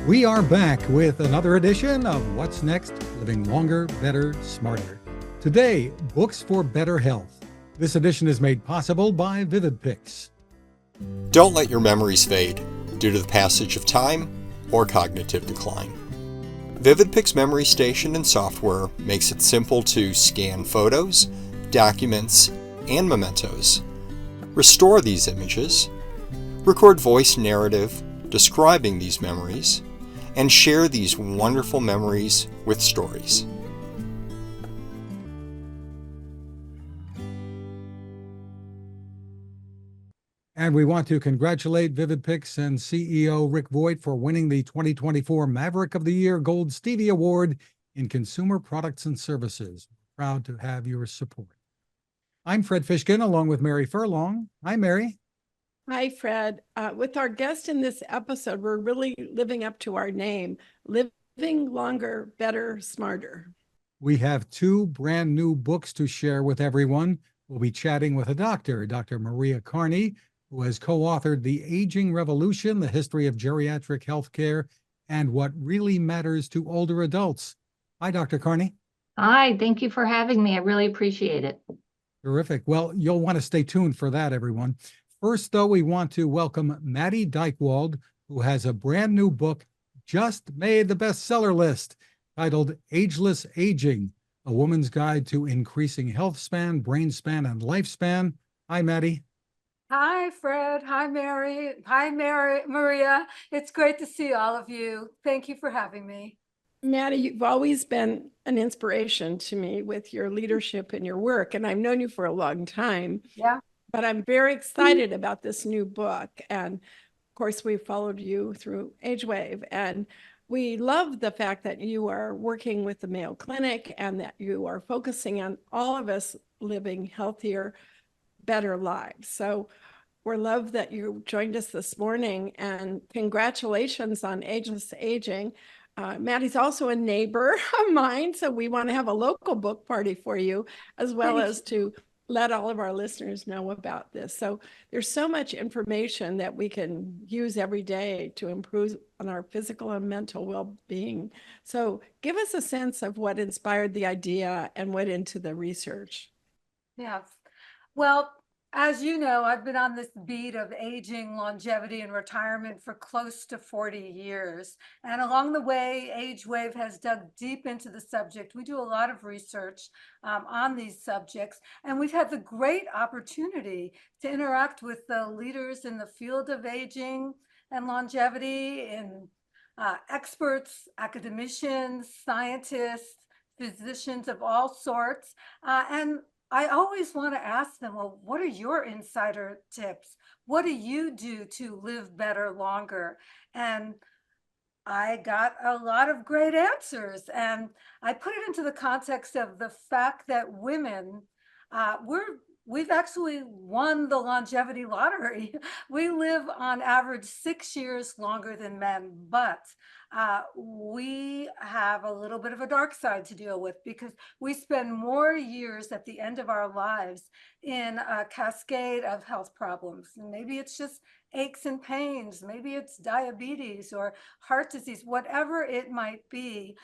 We are back with another edition of What's Next? Living Longer, Better, Smarter. Today, books for better health. This edition is made possible by VividPix. Don't let your memories fade due to the passage of time or cognitive decline. VividPix Memory Station and software makes it simple to scan photos, documents, and mementos, restore these images, record voice narrative describing these memories, and share these wonderful memories with stories. And we want to congratulate VividPix and CEO Rick Voigt for winning the 2024 Maverick of the Year Gold Stevie Award in Consumer Products and Services. Proud to have your support. I'm Fred Fishkin, along with Mary Furlong. Hi, Mary. Hi, Fred. With our guest in this episode, we're really living up to our name, Living Longer, Better, Smarter. We have two brand new books to share with everyone. We'll be chatting with a doctor, Dr. Maria Carney, who has co-authored The Aging Revolution, The History of Geriatric Healthcare, and What Really Matters to Older Adults. Hi, Dr. Carney. Hi, thank you for having me. I really appreciate it. Terrific. Well, you'll want to stay tuned for that, everyone. First, though, we want to welcome Maddie Dykewald, who has a brand new book just made the bestseller list titled Ageless Aging, A Woman's Guide to Increasing Health Span, Brain Span, and Lifespan. Hi, Maddie. Hi, Fred. Hi, Mary. Hi, Maria. It's great to see all of you. Thank you for having me. Maddie, you've always been an inspiration to me with your leadership and your work, and I've known you for a long time. Yeah. But I'm very excited about this new book. And of course, we followed you through AgeWave. And we love the fact that you are working with the Mayo Clinic and that you are focusing on all of us living healthier, better lives. So we're love that you joined us this morning, and congratulations on Ageless Aging. Maddie's also a neighbor of mine, so we want to have a local book party for you, as well as to let all of our listeners know about this. So there's so much information that we can use every day to improve on our physical and mental well-being. So give us a sense of what inspired the idea and went into the research. Yes. Well, as you know, I've been on this beat of aging, longevity, and retirement for close to 40 years. And along the way, AgeWave has dug deep into the subject. We do a lot of research on these subjects, and we've had the great opportunity to interact with the leaders in the field of aging and longevity, and experts, academicians, scientists, physicians of all sorts, and I always want to ask them, well, what are your insider tips? What do you do to live better longer? And I got a lot of great answers. And I put it into the context of the fact that women, we've actually won the longevity lottery. We live on average 6 years longer than men, but we have a little bit of a dark side to deal with because we spend more years at the end of our lives in a cascade of health problems. And maybe it's just aches and pains, maybe it's diabetes or heart disease, whatever it might be.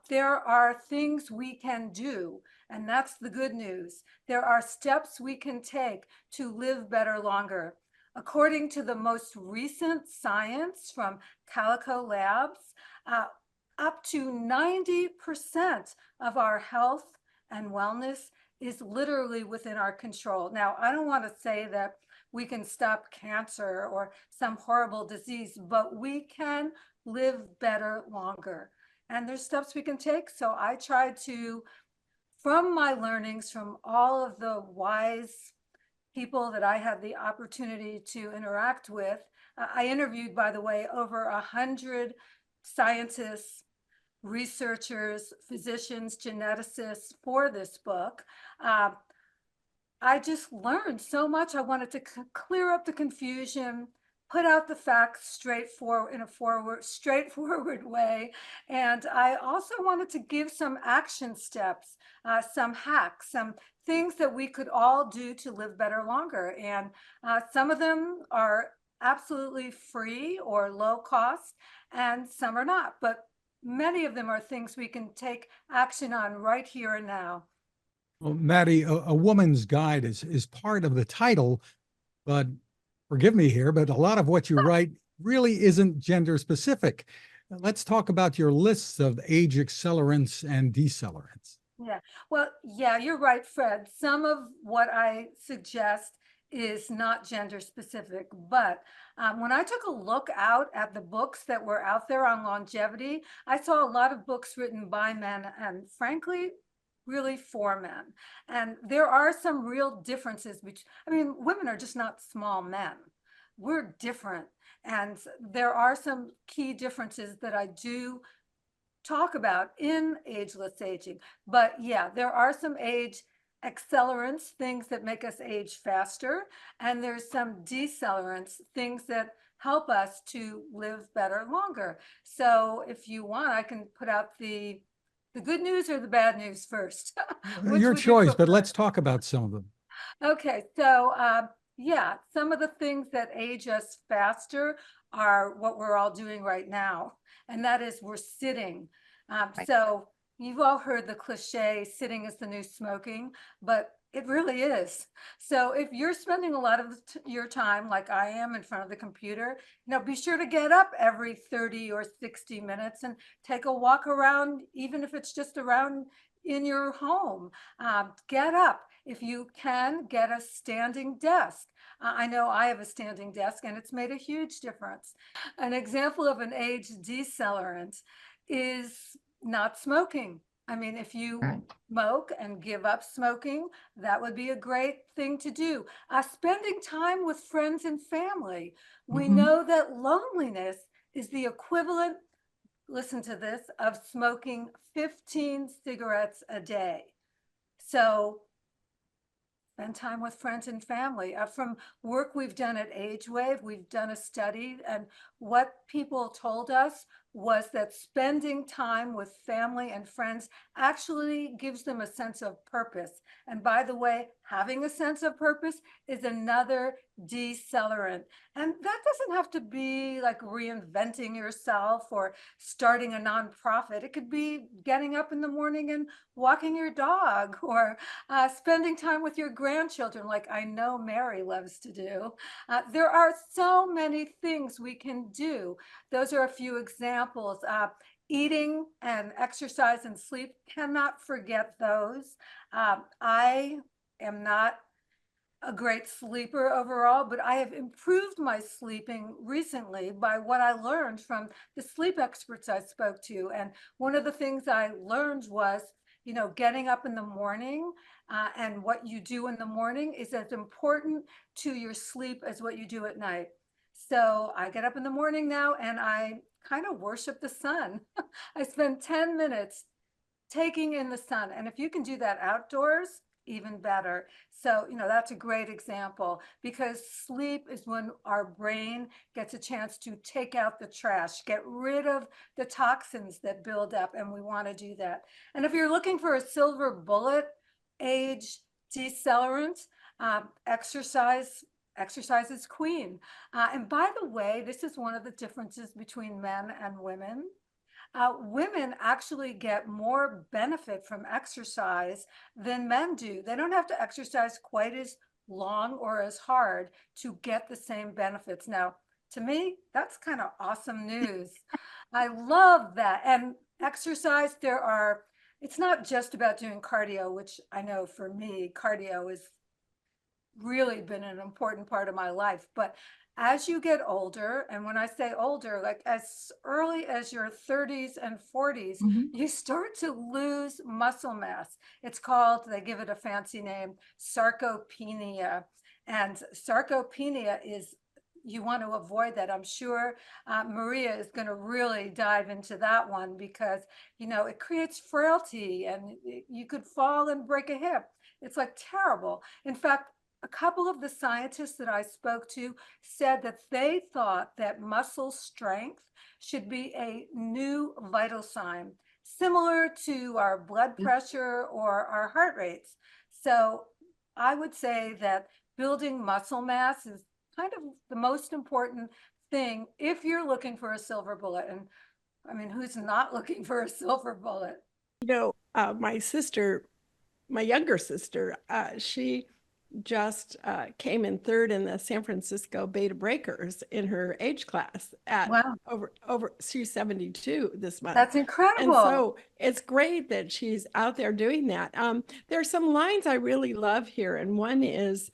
There are things we can do, and that's the good news. There are steps we can take to live better longer. According to the most recent science from Calico Labs, up to 90% of our health and wellness is literally within our control. Now, I don't want to say that we can stop cancer or some horrible disease, but we can live better longer. And there's steps we can take. So I try to, from my learnings from all of the wise people that I had the opportunity to interact with, I interviewed, by the way, over 100 scientists, researchers, physicians, geneticists for this book. I just learned so much. I wanted to clear up the confusion, put out the facts straightforward in a straightforward way. And I also wanted to give some action steps, some hacks, some things that we could all do to live better longer. And some of them are absolutely free or low cost, and some are not. But many of them are things we can take action on right here and now. Well, Maddie, a woman's guide is part of the title, but forgive me here, but a lot of what you write really isn't gender specific. Let's talk about your lists of age accelerants and decelerants. Yeah, well, yeah, you're right, Fred. Some of what I suggest is not gender specific, but when I took a look out at the books that were out there on longevity, I saw a lot of books written by men and frankly, really for men. And there are some real differences between, I mean, women are just not small men. We're different. And there are some key differences that I do talk about in ageless aging. But yeah, there are some age accelerants, things that make us age faster, and there's some decelerants, things that help us to live better longer. So if you want, I can put out the good news or the bad news first. Which Your would you choice, but prefer? let's talk about some of them. Okay, so yeah, some of the things that age us faster are what we're all doing right now, and that is we're sitting. Right. So you've all heard the cliche, sitting is the new smoking, but it really is. So if you're spending a lot of your time, like I am, in front of the computer, be sure to get up every 30 or 60 minutes and take a walk around, even if it's just around in your home. Get up. If you can, get a standing desk. I know I have a standing desk and it's made a huge difference. An example of an age decelerant is not smoking. I mean, if you Right. smoke and give up smoking, that would be a great thing to do. Spending time with friends and family. We Mhm. know that loneliness is the equivalent, listen to this, of smoking 15 cigarettes a day. So spend time with friends and family. From work we've done at AgeWave, we've done a study, and what people told us was that spending time with family and friends actually gives them a sense of purpose. And by the way, having a sense of purpose is another decelerant. And that doesn't have to be like reinventing yourself or starting a nonprofit. It could be getting up in the morning and walking your dog, or spending time with your grandchildren, like I know Mary loves to do. There are so many things we can do. Those are a few examples. Eating and exercise and sleep, cannot forget those. I am not a great sleeper overall, but I have improved my sleeping recently by what I learned from the sleep experts I spoke to. And one of the things I learned was, getting up in the morning and what you do in the morning is as important to your sleep as what you do at night. So I get up in the morning now and I kind of worship the sun. I spend 10 minutes taking in the sun. And if you can do that outdoors, even better. So, that's a great example, because sleep is when our brain gets a chance to take out the trash, get rid of the toxins that build up, and we want to do that. And if you're looking for a silver bullet, age decelerant, exercise is queen. And by the way, this is one of the differences between men and women. Women actually get more benefit from exercise than men do. They don't have to exercise quite as long or as hard to get the same benefits. Now, to me, that's kind of awesome news. I love that. And exercise, it's not just about doing cardio, which I know for me, cardio is really been an important part of my life. But as you get older, and when I say older, like as early as your 30s and 40s, Mhm. you start to lose muscle mass. It's called, they give it a fancy name, sarcopenia. And sarcopenia is, you want to avoid that. I'm sure Maria is going to really dive into that one, because, it creates frailty and you could fall and break a hip. It's like terrible. In fact, a couple of the scientists that I spoke to said that they thought that muscle strength should be a new vital sign, similar to our blood pressure or our heart rates. So I would say that building muscle mass is kind of the most important thing if you're looking for a silver bullet. And I mean, who's not looking for a silver bullet? My sister, my younger sister, she just came in third in the San Francisco Beta Breakers in her age class at Wow, she's 72 this month. that's And incredible. so it's great that she's out there doing that. There are some lines I really love here, and one is,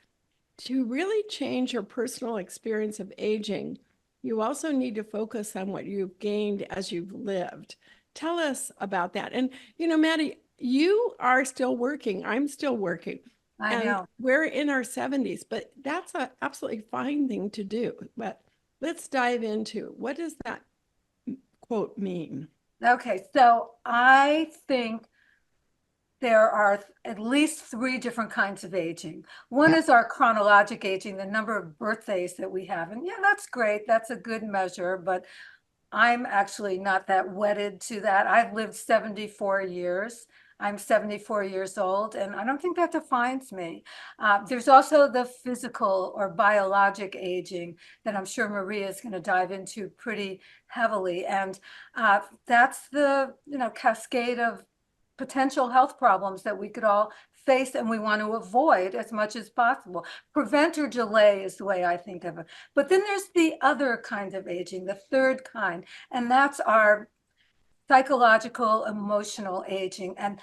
to really change your personal experience of aging, you also need to focus on what you've gained as you've lived. Tell us about that. And, Maddie, you are still working. I'm still working. I And know. we're in our 70s, but that's an absolutely fine thing to do. But let's dive into, what does that quote mean? Okay, so I think there are at least 3 different kinds of aging. One is our chronologic aging, the number of birthdays that we have. And yeah, that's great. That's a good measure, but I'm actually not that wedded to that. I've lived 74 years. I'm 74 years old, and I don't think that defines me. There's also the physical or biologic aging that I'm sure Maria is going to dive into pretty heavily. And that's the cascade of potential health problems that we could all face and we want to avoid as much as possible. Prevent or delay is the way I think of it. But then there's the other kind of aging, the third kind, and that's our psychological, emotional aging. And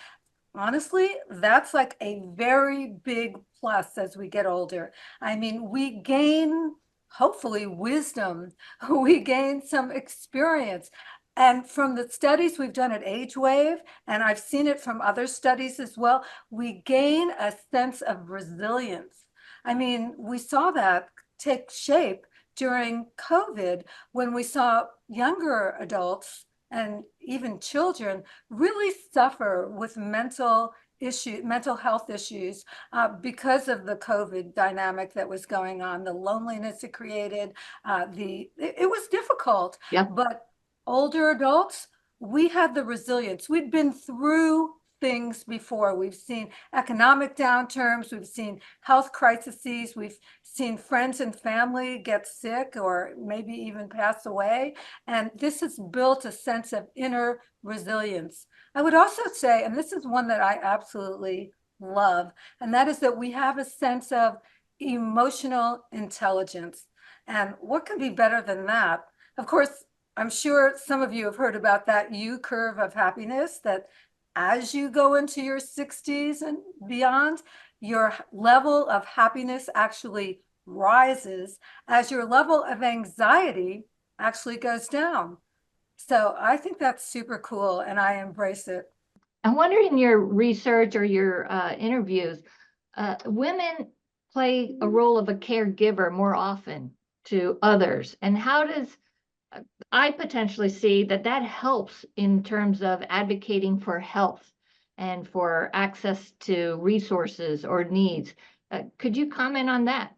honestly, that's like a very big plus as we get older. I mean, we gain, hopefully, wisdom, we gain some experience. And from the studies we've done at AgeWave, and I've seen it from other studies as well, we gain a sense of resilience. I mean, we saw that take shape during COVID when we saw younger adults and even children really suffer with mental health issues because of the COVID dynamic that was going on, the loneliness it created. It was difficult, Yep. but older adults, we had the resilience. We'd been through things before. We've seen economic downturns, we've seen health crises, we've seen friends and family get sick or maybe even pass away. And this has built a sense of inner resilience. I would also say, and this is one that I absolutely love, and that is that we have a sense of emotional intelligence. And what can be better than that? Of course, I'm sure some of you have heard about that U curve of happiness, that as you go into your 60s and beyond, your level of happiness actually rises as your level of anxiety actually goes down. So I think that's super cool and I embrace it. I wonder, in your research or your interviews, women play a role of a caregiver more often to others. And how does I potentially see that helps in terms of advocating for health and for access to resources or needs? Could you comment on that?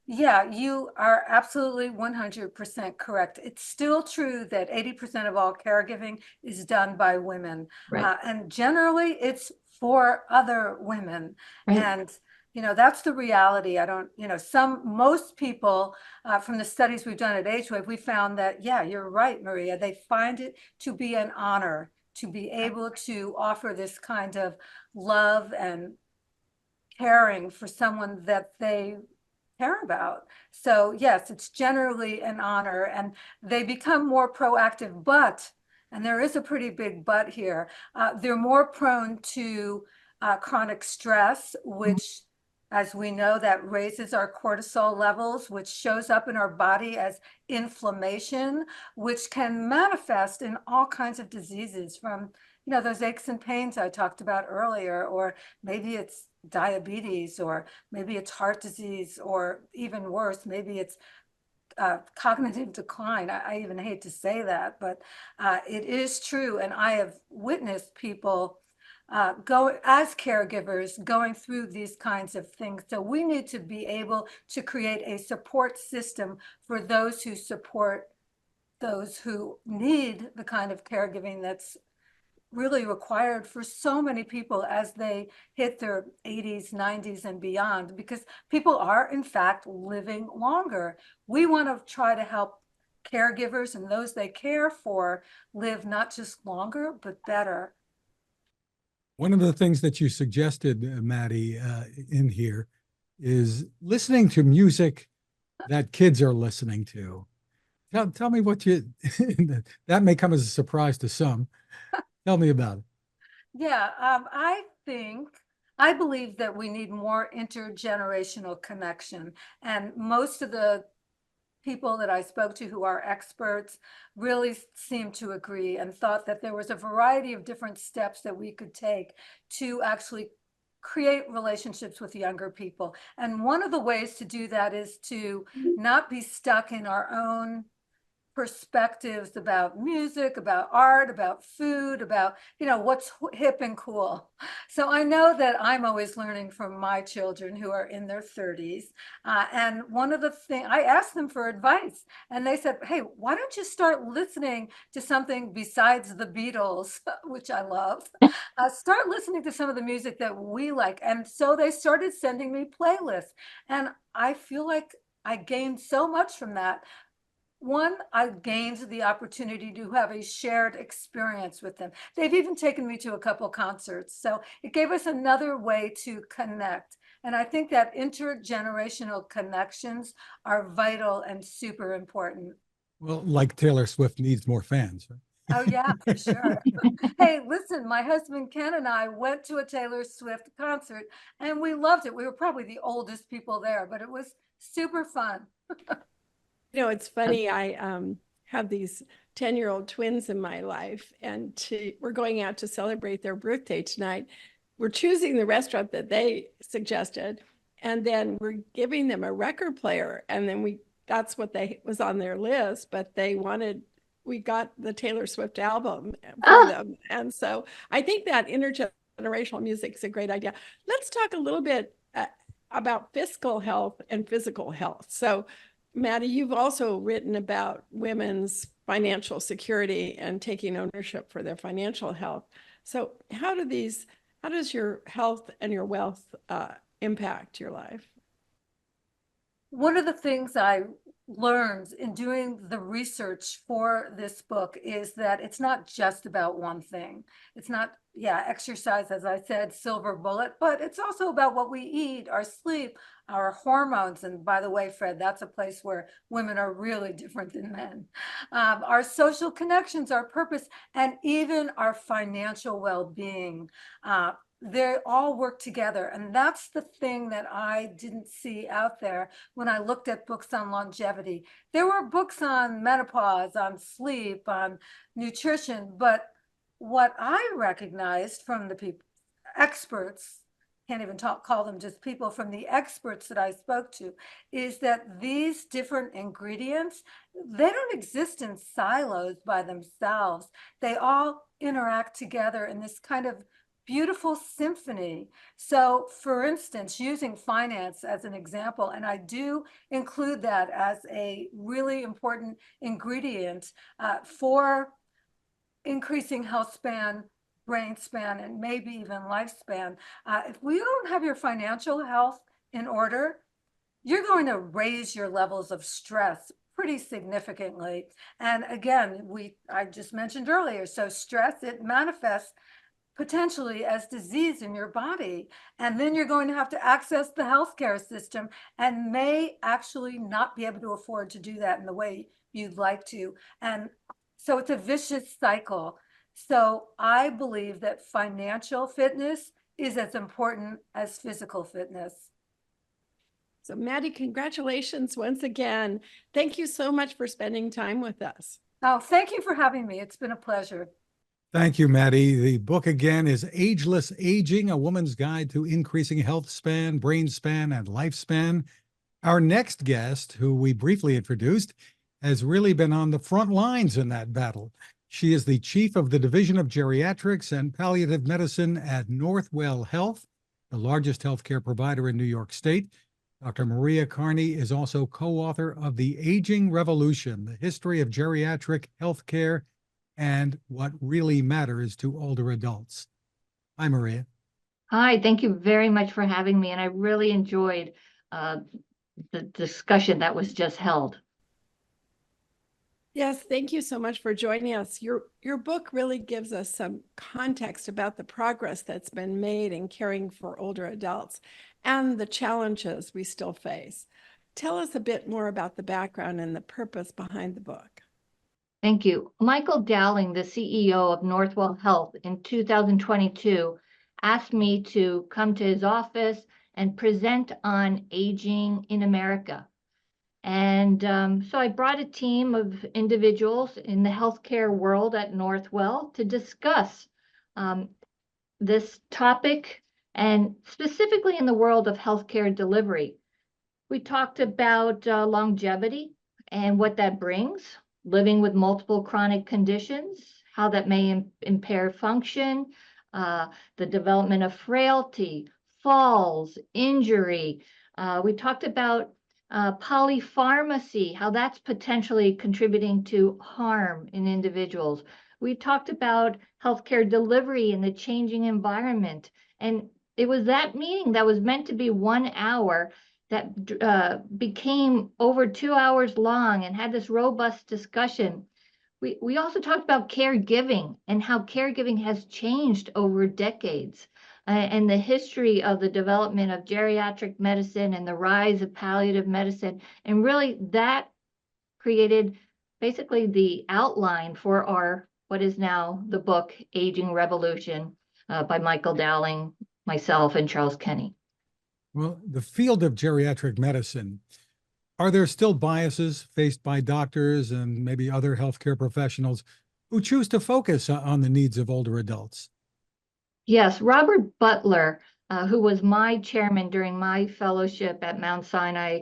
Yeah, you are absolutely 100% correct. It's still true that 80% of all caregiving is done by women. Right. And generally it's for other women. Right. And, that's the reality. I don't, most people from the studies we've done at AgeWave, we found that, yeah, you're right, Maria. They find it to be an honor to be able to offer this kind of love and caring for someone that they care about. So yes, it's generally an honor and they become more proactive, but, and there is a pretty big but here, they're more prone to chronic stress, which, as we know, that raises our cortisol levels, which shows up in our body as inflammation, which can manifest in all kinds of diseases, from those aches and pains I talked about earlier, or maybe it's diabetes, or maybe it's heart disease, or even worse, maybe it's cognitive decline. I even hate to say that, but it is true. And I have witnessed people go as caregivers going through these kinds of things. So we need to be able to create a support system for those who support those who need the kind of caregiving that's really required for so many people as they hit their 80s, 90s, and beyond, because people are, in fact, living longer. We want to try to help caregivers and those they care for live not just longer, but better. One of the things that you suggested, Maddie, in here is listening to music that kids are listening to. Tell me what that may come as a surprise to some. Tell me about it. Yeah, I believe that we need more intergenerational connection. And most of the people that I spoke to who are experts really seemed to agree and thought that there was a variety of different steps that we could take to actually create relationships with younger people. And one of the ways to do that is to not be stuck in our own perspectives about music, about art, about food, about, what's hip and cool. So I know that I'm always learning from my children who are in their 30s. And one of the things I asked them for advice, and they said, hey, why don't you start listening to something besides the Beatles, which I love. Start listening to some of the music that we like. And so they started sending me playlists. And I feel like I gained so much from that. One, I gained the opportunity to have a shared experience with them. They've even taken me to a couple concerts. So it gave us another way to connect. And I think that intergenerational connections are vital and super important. Well, like Taylor Swift needs more fans. Right? Oh, yeah, for sure. Hey, listen, my husband Ken and I went to a Taylor Swift concert and we loved it. We were probably the oldest people there, but it was super fun. It's funny. I have these 10-year-old twins in my life, and we're going out to celebrate their birthday tonight. We're choosing the restaurant that they suggested, and then we're giving them a record player. And then that's what was on their list, but we got the Taylor Swift album for them. And so I think that intergenerational music is a great idea. Let's talk a little bit about fiscal health and physical health. So Maddie, you've also written about women's financial security and taking ownership for their financial health. So how does your health and your wealth impact your life? One of the things I learned in doing the research for this book is that it's not just about one thing. It's not, exercise, as I said, silver bullet, but it's also about what we eat, our sleep, our hormones. And by the way, Fred, that's a place where women are really different than men. Our social connections, our purpose, and even our financial well-being. They all work together. And that's the thing that I didn't see out there when I looked at books on longevity. There were books on menopause, on sleep, on nutrition, but what I recognized from the experts, can't even call them just people, from the experts that I spoke to, is that these different ingredients, they don't exist in silos by themselves. They all interact together in this kind of beautiful symphony. So for instance, using finance as an example, and I do include that as a really important ingredient for increasing health span, brain span, and maybe even lifespan. If we don't have your financial health in order, you're going to raise your levels of stress pretty significantly. And again, I just mentioned earlier, so stress, it manifests potentially as disease in your body. And then you're going to have to access the healthcare system and may actually not be able to afford to do that in the way you'd like to. And so it's a vicious cycle. So I believe that financial fitness is as important as physical fitness. So Maddie, congratulations once again. Thank you so much for spending time with us. Oh, thank you for having me. It's been a pleasure. Thank you, Maddie. The book again is Ageless Aging, A Woman's Guide to Increasing Health Span, Brain Span, and Lifespan. Our next guest, who we briefly introduced, has really been on the front lines in that battle. She is the chief of the Division of Geriatrics and Palliative Medicine at Northwell Health, the largest healthcare provider in New York State. Dr. Maria Carney is also co-author of The Aging Revolution, The History of Geriatric Healthcare and what really matters to older adults. Hi, Maria. Hi, thank you very much for having me, and I really enjoyed the discussion that was just held. Yes, thank you so much for joining us. Your book really gives us some context about the progress that's been made in caring for older adults and the challenges we still face. Tell us a bit more about the background and the purpose behind the book. Thank you. Michael Dowling, the CEO of Northwell Health in 2022, asked me to come to his office and present on aging in America. And so I brought a team of individuals in the healthcare world at Northwell to discuss this topic, and specifically in the world of healthcare delivery. We talked about longevity and what that brings, living with multiple chronic conditions, how that may impair function, the development of frailty, falls, injury. We talked about polypharmacy, how that's potentially contributing to harm in individuals. We talked about healthcare delivery in the changing environment. And it was that meeting that was meant to be 1 hour that became over 2 hours long and had this robust discussion. We also talked about caregiving and how caregiving has changed over decades, and the history of the development of geriatric medicine and the rise of palliative medicine. And really that created basically the outline for what is now the book, Aging Revolution, by Michael Dowling, myself, and Charles Kenny. Well, the field of geriatric medicine, are there still biases faced by doctors and maybe other healthcare professionals who choose to focus on the needs of older adults? Yes, Robert Butler, who was my chairman during my fellowship at Mount Sinai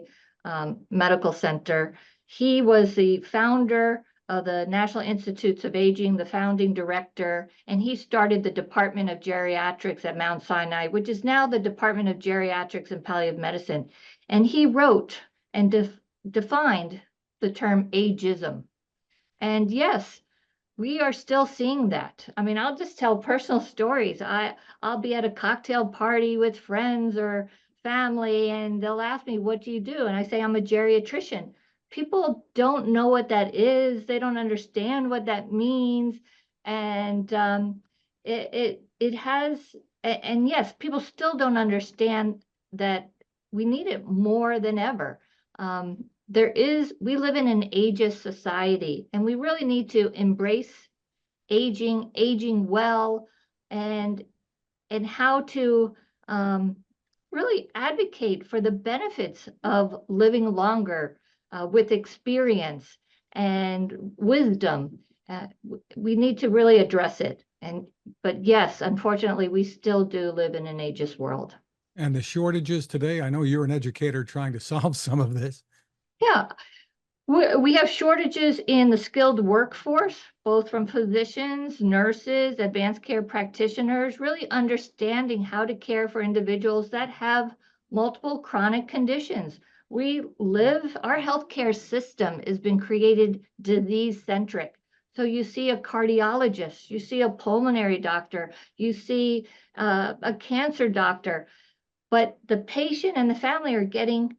Medical Center, he was the founder of the National Institutes of Aging, the founding director, and he started the Department of Geriatrics at Mount Sinai, which is now the Department of Geriatrics and Palliative Medicine. And he wrote and defined the term ageism. And yes, we are still seeing that. I mean, I'll just tell personal stories. I'll be at a cocktail party with friends or family, and they'll ask me, "What do you do?" And I say, "I'm a geriatrician." People don't know what that is. They don't understand what that means, and it has. And yes, people still don't understand that we need it more than ever. We live in an ageist society, and we really need to embrace aging well, and how to really advocate for the benefits of living longer with experience and wisdom. We need to really address it. But yes, unfortunately, we still do live in an ageist world. And the shortages today, I know you're an educator trying to solve some of this. Yeah, we have shortages in the skilled workforce, both from physicians, nurses, advanced care practitioners, really understanding how to care for individuals that have multiple chronic conditions. Our healthcare system has been created disease-centric. So you see a cardiologist, you see a pulmonary doctor, you see a cancer doctor, but the patient and the family are getting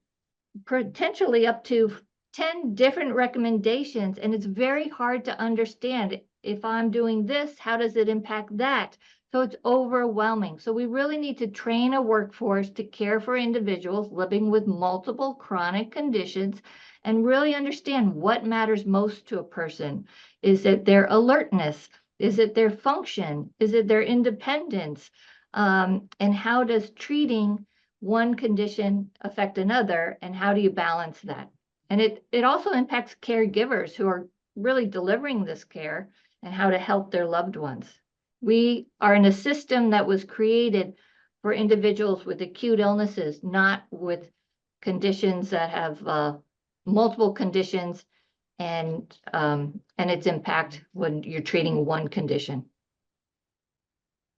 potentially up to 10 different recommendations, and it's very hard to understand. If I'm doing this, how does it impact that? So it's overwhelming. So we really need to train a workforce to care for individuals living with multiple chronic conditions and really understand what matters most to a person. Is it their alertness? Is it their function? Is it their independence? And how does treating one condition affect another, and how do you balance that? And it also impacts caregivers who are really delivering this care and how to help their loved ones. We are in a system that was created for individuals with acute illnesses, not with conditions that have multiple conditions, and its impact when you're treating one condition.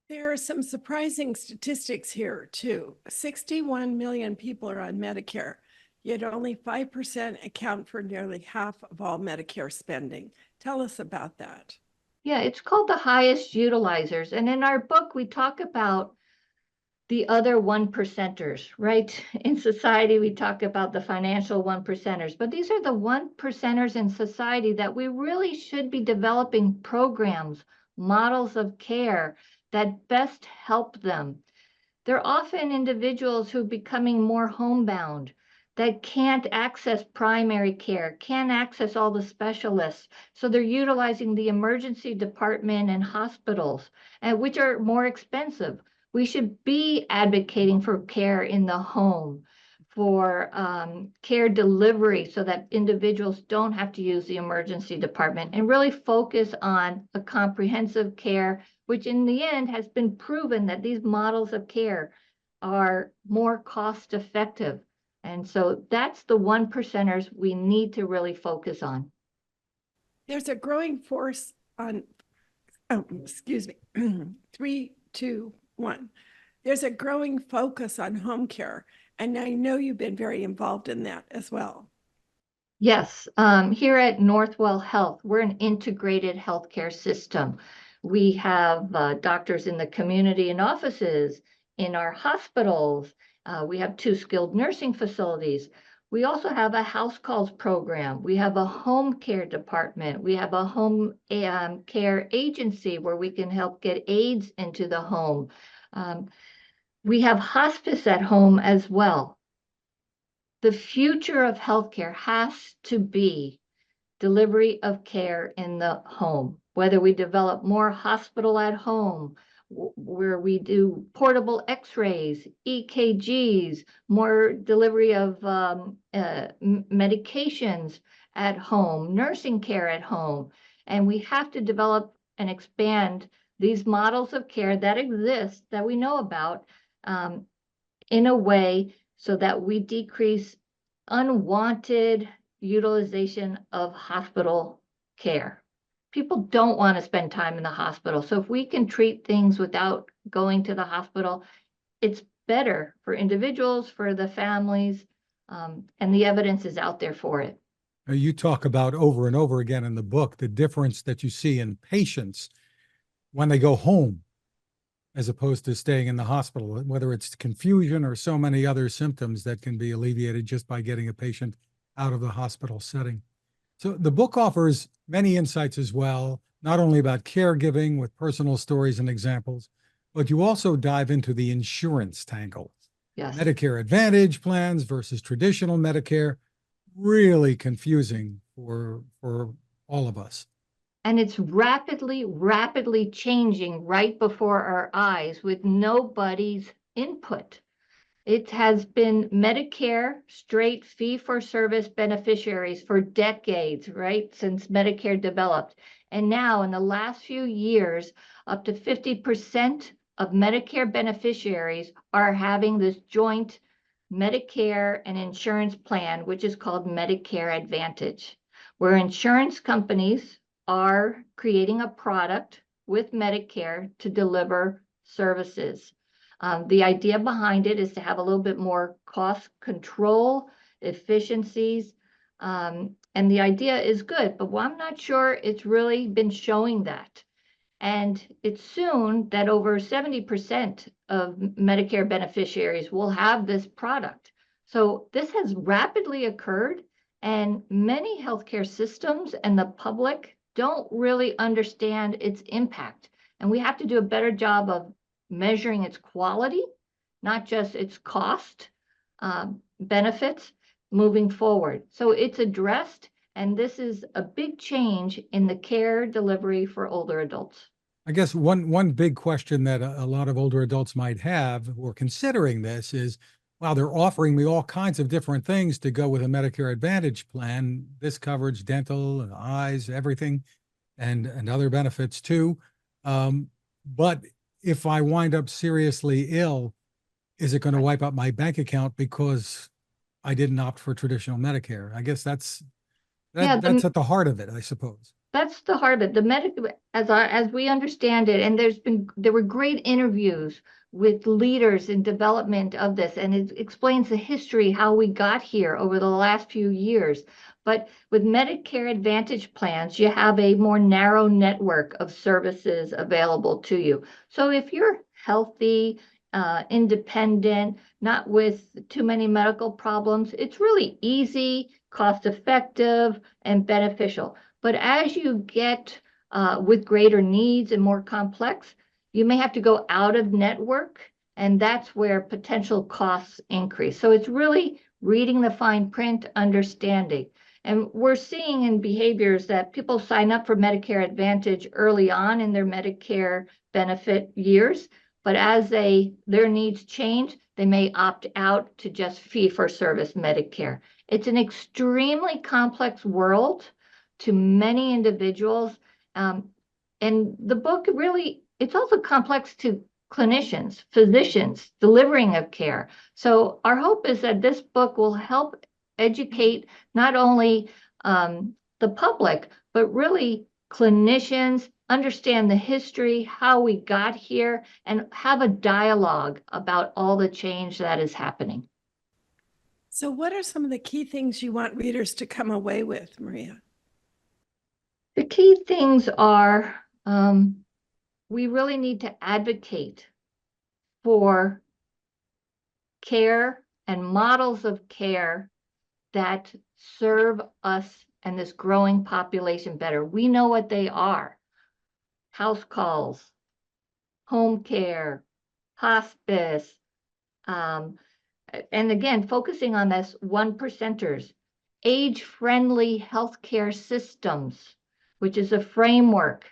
There are some surprising statistics here too. 61 million people are on Medicare, yet only 5% account for nearly half of all Medicare spending. Tell us about that. Yeah, it's called the highest utilizers. And in our book, we talk about the other 1%ers, right? In society, we talk about the financial 1%ers, but these are the 1%ers in society that we really should be developing programs, models of care that best help them. They're often individuals who are becoming more homebound, that can't access primary care, can't access all the specialists. So they're utilizing the emergency department and hospitals, which are more expensive. We should be advocating for care in the home, for care delivery so that individuals don't have to use the emergency department, and really focus on a comprehensive care, which in the end has been proven that these models of care are more cost effective. And so that's the 1%ers we need to really focus on. There's a growing force on, oh, excuse me, 3, 2, 1. There's a growing focus on home care. And I know you've been very involved in that as well. Yes, here at Northwell Health, we're an integrated healthcare system. We have doctors in the community and offices, in our hospitals. We have 2 skilled nursing facilities. We also have a house calls program. We have a home care department. We have a home care agency where we can help get aides into the home. We have hospice at home as well. The future of healthcare has to be delivery of care in the home, whether we develop more hospital at home, where we do portable x-rays, EKGs, more delivery of medications at home, nursing care at home. And we have to develop and expand these models of care that exist, that we know about, in a way so that we decrease unwanted utilization of hospital care. People don't want to spend time in the hospital. So if we can treat things without going to the hospital, it's better for individuals, for the families, and the evidence is out there for it. You talk about over and over again in the book the difference that you see in patients when they go home as opposed to staying in the hospital, whether it's confusion or so many other symptoms that can be alleviated just by getting a patient out of the hospital setting. So the book offers many insights as well, not only about caregiving with personal stories and examples, but you also dive into the insurance tangle. Yes. Medicare Advantage plans versus traditional Medicare, really confusing for all of us. And it's rapidly changing right before our eyes with nobody's input. It has been Medicare straight fee-for-service beneficiaries for decades, right, since Medicare developed. And now in the last few years, up to 50% of Medicare beneficiaries are having this joint Medicare and insurance plan, which is called Medicare Advantage, where insurance companies are creating a product with Medicare to deliver services. The idea behind it is to have a little bit more cost control, efficiencies, and the idea is good, but I'm not sure it's really been showing that. And it's soon that over 70% of Medicare beneficiaries will have this product. So this has rapidly occurred, and many healthcare systems and the public don't really understand its impact. And we have to do a better job of measuring its quality, not just its cost, benefits moving forward. So it's addressed, and this is a big change in the care delivery for older adults. I guess one big question that a lot of older adults might have who are considering this is, wow, they're offering me all kinds of different things to go with a Medicare Advantage plan, this coverage, dental, and eyes, everything, and other benefits too. But if I wind up seriously ill, is it going to wipe out my bank account because I didn't opt for traditional Medicare? I guess that's at the heart of it, I suppose. That's the heart of it. The medical, as we understand it, and there were great interviews with leaders in development of this, and it explains the history, how we got here over the last few years. But with Medicare Advantage plans, you have a more narrow network of services available to you. So if you're healthy, independent, not with too many medical problems, it's really easy, cost-effective, and beneficial. But as you get with greater needs and more complex, you may have to go out of network, and that's where potential costs increase. So it's really reading the fine print, understanding. And we're seeing in behaviors that people sign up for Medicare Advantage early on in their Medicare benefit years, but as their needs change, they may opt out to just fee-for-service Medicare. It's an extremely complex world to many individuals. And the book really, it's also complex to clinicians, physicians, delivering of care. So our hope is that this book will help educate not only the public, but really clinicians, understand the history, how we got here, and have a dialogue about all the change that is happening. So what are some of the key things you want readers to come away with, Maria? The key things are we really need to advocate for care and models of care that serve us and this growing population better. We know what they are: house calls, home care, hospice, and again, focusing on this 1%ers, age-friendly healthcare systems, which is a framework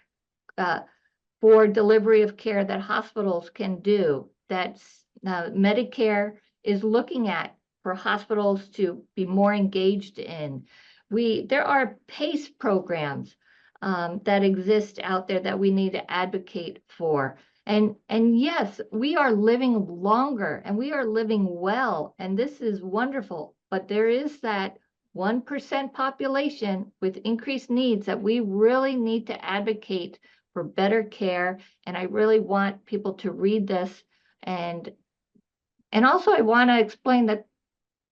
for delivery of care that hospitals can do, that Medicare is looking at for hospitals to be more engaged in. There are PACE programs that exist out there that we need to advocate for. And yes, we are living longer and we are living well, and this is wonderful, but there is that 1% population with increased needs that we really need to advocate for better care. And I really want people to read this. And also I want to explain that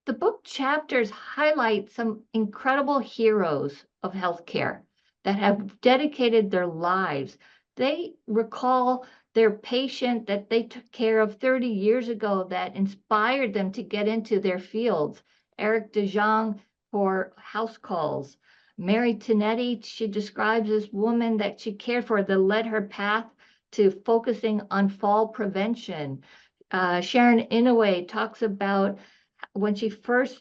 the book chapters highlight some incredible heroes of healthcare that have dedicated their lives. They recall their patient that they took care of 30 years ago that inspired them to get into their fields. Eric DeJong for house calls. Mary Tinetti, she describes this woman that she cared for that led her path to focusing on fall prevention. Sharon Inouye talks about when she first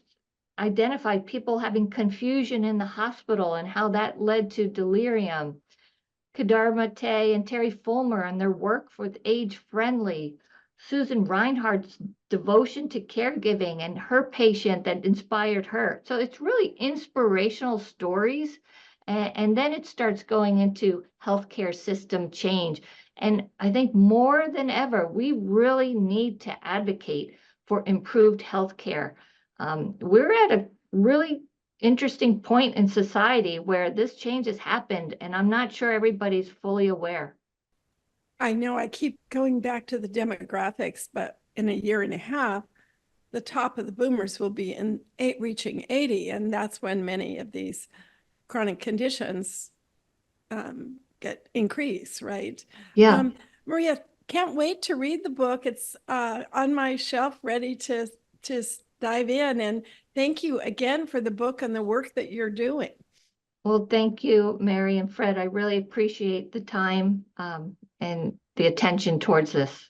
identified people having confusion in the hospital and how that led to delirium. Kedar Mate and Terry Fulmer and their work with Age Friendly. Susan Reinhardt's devotion to caregiving and her patient that inspired her. So it's really inspirational stories. And then it starts going into healthcare system change. And I think more than ever, we really need to advocate for improved healthcare. We're at a really interesting point in society where this change has happened, and I'm not sure everybody's fully aware. I know I keep going back to the demographics, but in a year and a half, the top of the boomers will be reaching 80, and that's when many of these chronic conditions get increase, right? Yeah. Maria, can't wait to read the book. It's on my shelf, ready to dive in. And thank you again for the book and the work that you're doing. Well, thank you, Mary and Fred. I really appreciate the time and the attention towards this.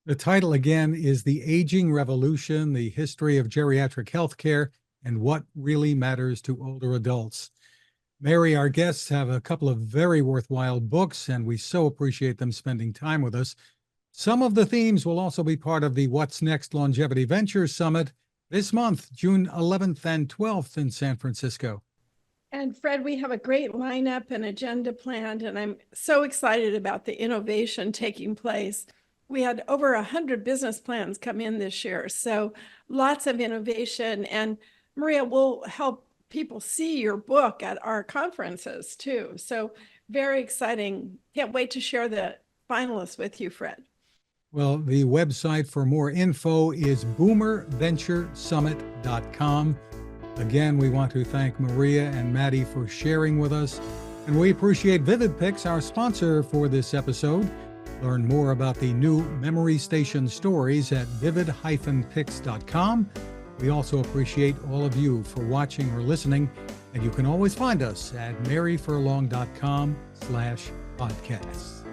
The title again is The Aging Revolution, the History of Geriatric Healthcare and What Really Matters to Older Adults. Mary, our guests have a couple of very worthwhile books, and we so appreciate them spending time with us. Some of the themes will also be part of the What's Next Longevity Ventures Summit this month, June 11th and 12th in San Francisco. And Fred, we have a great lineup and agenda planned, and I'm so excited about the innovation taking place. We had over 100 business plans come in this year, so lots of innovation. And Maria will help people see your book at our conferences too. So very exciting. Can't wait to share the finalists with you, Fred. Well, the website for more info is boomerventuresummit.com. Again, we want to thank Maria and Maddie for sharing with us, and we appreciate Vivid Pics, our sponsor for this episode. Learn more about the new Memory Station stories at vivid-pics.com. We also appreciate all of you for watching or listening, and you can always find us at maryfurlong.com/podcasts.